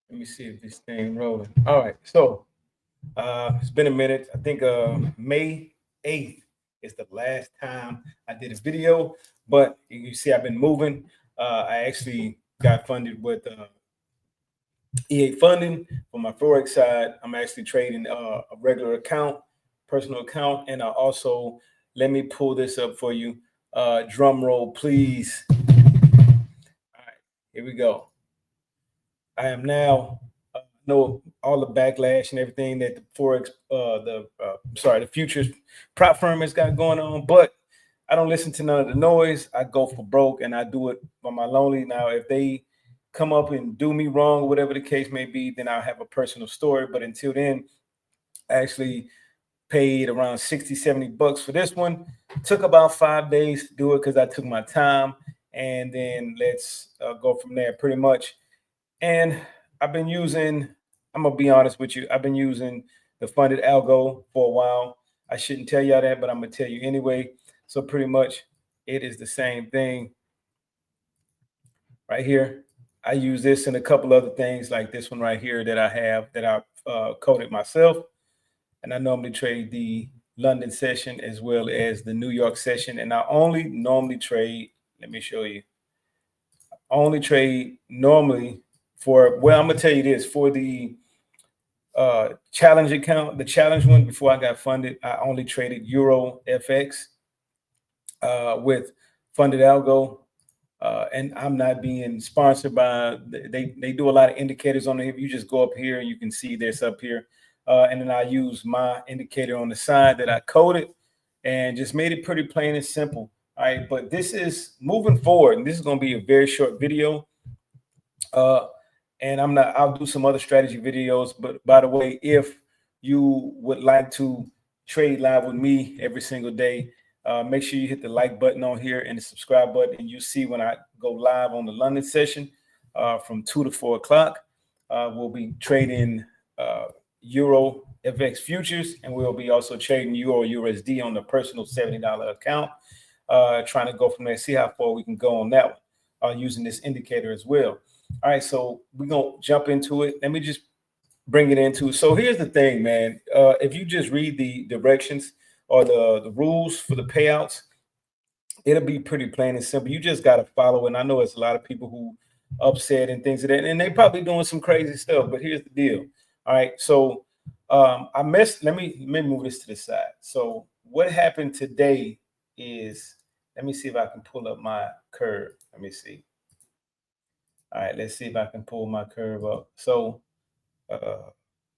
Let me see if this thing rolling. All right. So it's been a minute. I think May 8th is the last time I did a video, but you see I've been moving. I actually got funded with EA funding for my Forex side. I'm actually trading a regular account, personal account, and I also let me pull this up for you. Drum roll, please. All right, here we go. I am now know all the backlash and everything that the forex, the futures prop firm has got going on, but I don't listen to none of the noise. I go for broke and I do it for my lonely. Now, if they come up and do me wrong, whatever the case may be, then I'll have a personal story. But until then, I actually paid around 60, 70 bucks for this one. Took about 5 days to do it because I took my time. And then let's go from there pretty much. And I've been using, I'm gonna be honest with you, I've been using the funded algo for a while. I shouldn't tell y'all that, but I'm gonna tell you anyway. So pretty much it is the same thing right here. I use this and a couple other things like this one right here that I have that I coded myself. And I normally trade the London session as well as the New York session. And I only normally trade, let me show you, I only trade normally for, well, I'm gonna tell you this, for the challenge account, the challenge one before I got funded, I only traded Euro FX with funded algo. And I'm not being sponsored by, they do a lot of indicators on it. If you just go up here, you can see this up here. And then I use my indicator on the side that I coded and just made it pretty plain and simple. All right, but this is moving forward, and this is going to be a very short video. And I'll do some other strategy videos. But by the way, if you would like to trade live with me every single day, make sure you hit the like button on here and the subscribe button. And you see when I go live on the London session from 2 to 4 o'clock, we'll be trading Euro FX futures, and we'll be also trading Euro USD on the personal $70 account, trying to go from there, see how far we can go on that one using this indicator as well. All right, so we're gonna jump into it. Let me just bring it into. So here's the thing, man. If you just read the directions or the rules for the payouts, it'll be pretty plain and simple. You just gotta follow. And I know it's a lot of people who upset and things of that, and they probably doing some crazy stuff. But here's the deal. All right, so I missed. Let me move this to the side. So what happened today is, let me see if I can pull up my curve. Let me see. All right, let's see if I can pull my curve up. So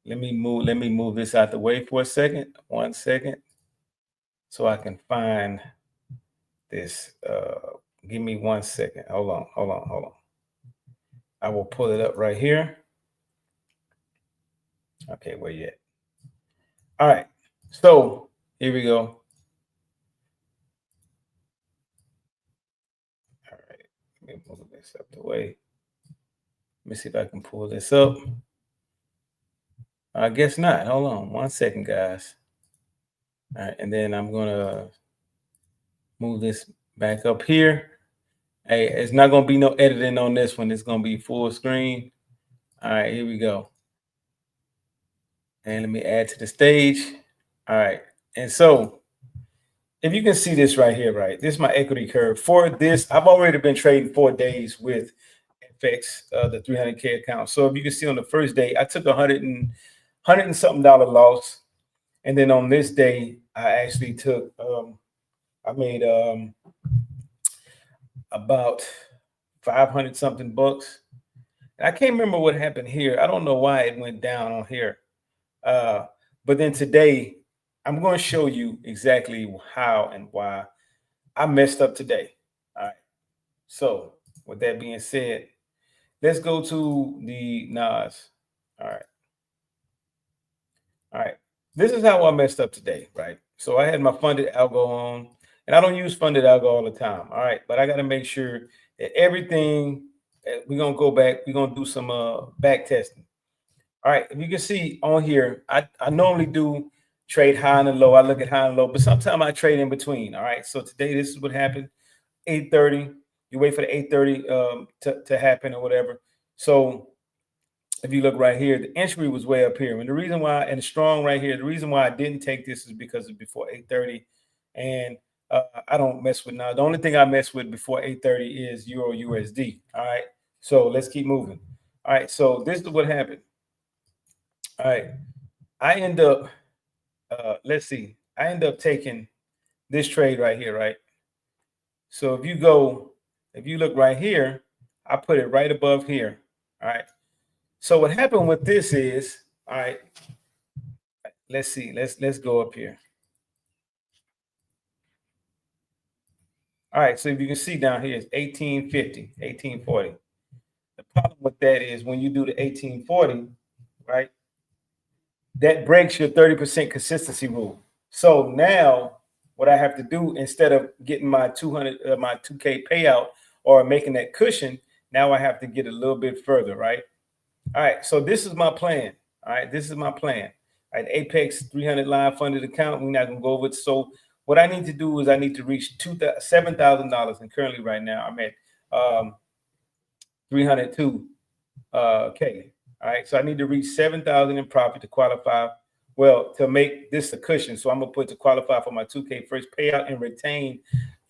let me move this out the way for a second. 1 second. So I can find this. Give me 1 second. Hold on. I will pull it up right here. Okay, where you at? All right. So here we go. All right. Let me move this up the way. Let me see if I can pull this up. I guess not. Hold on 1 second, guys. All right, and then I'm gonna move this back up here. Hey, it's not gonna be no editing on this one. It's gonna be full screen. All right, here we go. And let me add to the stage. All right, and so if you can see this right here, right? This is my equity curve. For this, I've already been trading 4 days with FX, the 300K account. So if you can see on the first day, I took $100 and something loss. And then on this day, I actually took, I made about 500 something bucks. And I can't remember what happened here. I don't know why it went down on here. But then today, I'm going to show you exactly how and why I messed up today. All right. So with that being said, let's go to the NAS. All right. All right. This is how I messed up today, right? So I had my funded algo on, and I don't use funded algo all the time. All right. But I got to make sure that everything, we're going to go back, we're going to do some back testing. All right. If you can see on here, I normally do trade high and low. I look at high and low, but sometimes I trade in between. All right. So today, this is what happened. 8:30. You wait for the 8:30 to happen or whatever. So if you look right here, the entry was way up here. And the reason why, and strong right here, the reason why I didn't take this is because it's before 8:30. And I don't mess with now. The only thing I mess with before 8:30 is Euro USD. All right. So let's keep moving. All right. So this is what happened. All right. I end up, let's see, I end up taking this trade right here, right? So if you look right here, I put it right above here. All right. So what happened with this is, all right, let's see, let's go up here. All right, so if you can see down here, it's 1850, 1840. The problem with that is when you do the 1840, right, that breaks your 30% consistency rule. So now what I have to do, instead of getting my 2K payout or making that cushion, now I have to get a little bit further, right? All right, so this is my plan. All right, this is my plan. All right, Apex 300 line funded account. We're not gonna go over it. So what I need to do is I need to reach $7,000, and currently right now I'm at 302K. All right, so I need to reach 7,000 in profit to qualify. Well, to make this a cushion, so I'm gonna put to qualify for my 2K first payout and retain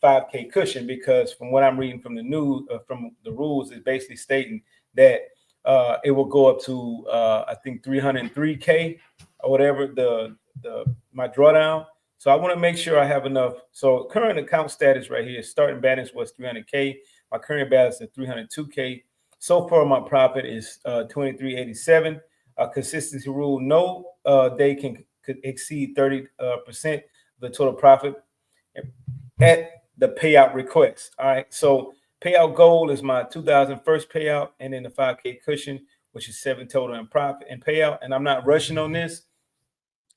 5K cushion, because from what I'm reading from the news, from the rules, is basically stating that it will go up to I think 303K or whatever my drawdown. So I want to make sure I have enough. So current account status right here, starting balance was 300K. My current balance is 302K. So far, my profit is 2387. Consistency rule: no day could exceed 30% of the total profit at the payout request. All right, so payout goal is my 2,000 first payout, and then the 5K cushion, which is 7 total in profit and payout. And I'm not rushing on this.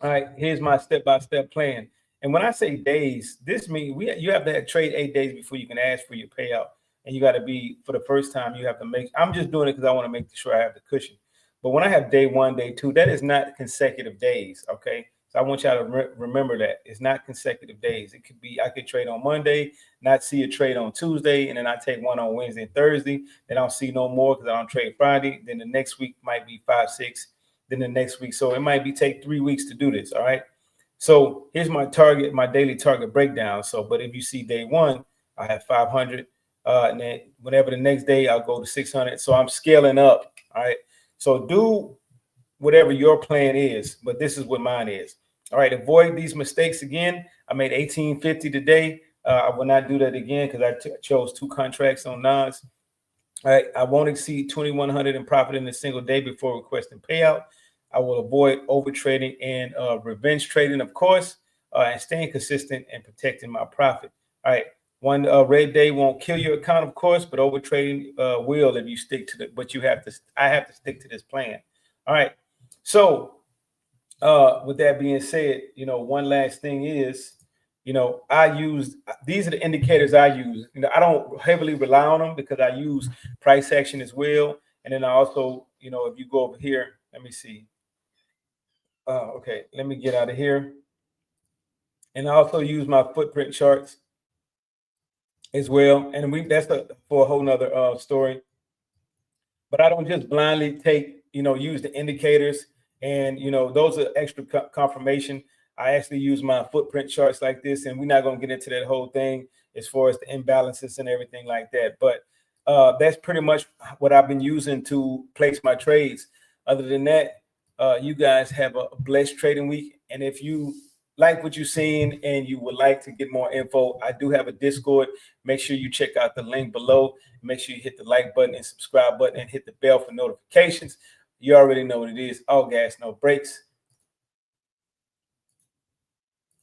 All right, here's my step-by-step plan. And when I say days, this means you have to trade 8 days before you can ask for your payout. And you got to be, for the first time, you have to make, I'm just doing it because I want to make sure I have the cushion. But when I have day 1, day 2, that is not consecutive days, okay? So I want y'all to remember that. It's not consecutive days. It could be, I could trade on Monday, not see a trade on Tuesday, and then I take one on Wednesday and Thursday. Then I don't see no more because I don't trade Friday. Then the next week might be 5, 6. Then the next week. So it might be take 3 weeks to do this, all right? So here's my target, my daily target breakdown. So, but if you see day 1, I have 500. And then whenever the next day, I'll go to 600. So I'm scaling up, all right? So do whatever your plan is, but this is what mine is. All right, avoid these mistakes again. I made 1850 today. I will not do that again because I chose 2 contracts on NOS. All right, I won't exceed 2,100 in profit in a single day before requesting payout. I will avoid over trading and revenge trading, of course, and staying consistent and protecting my profit. All right, one red day won't kill your account, of course, but over trading will if you stick to it. But I have to stick to this plan. All right, so with that being said, one last thing is, these are the indicators I use. I don't heavily rely on them because I use price action as well. And then I also, if you go over here, let me see. Okay, let me get out of here. And I also use my footprint charts as well. And that's for a whole nother story. But I don't just blindly use the indicators. And, those are extra confirmation. I actually use my footprint charts like this, and we're not going to get into that whole thing as far as the imbalances and everything like that. But that's pretty much what I've been using to place my trades. Other than that, you guys have a blessed trading week. And if you like what you're seeing and you would like to get more info, I do have a Discord. Make sure you check out the link below. Make sure you hit the like button and subscribe button and hit the bell for notifications. You already know what it is. All gas, no brakes.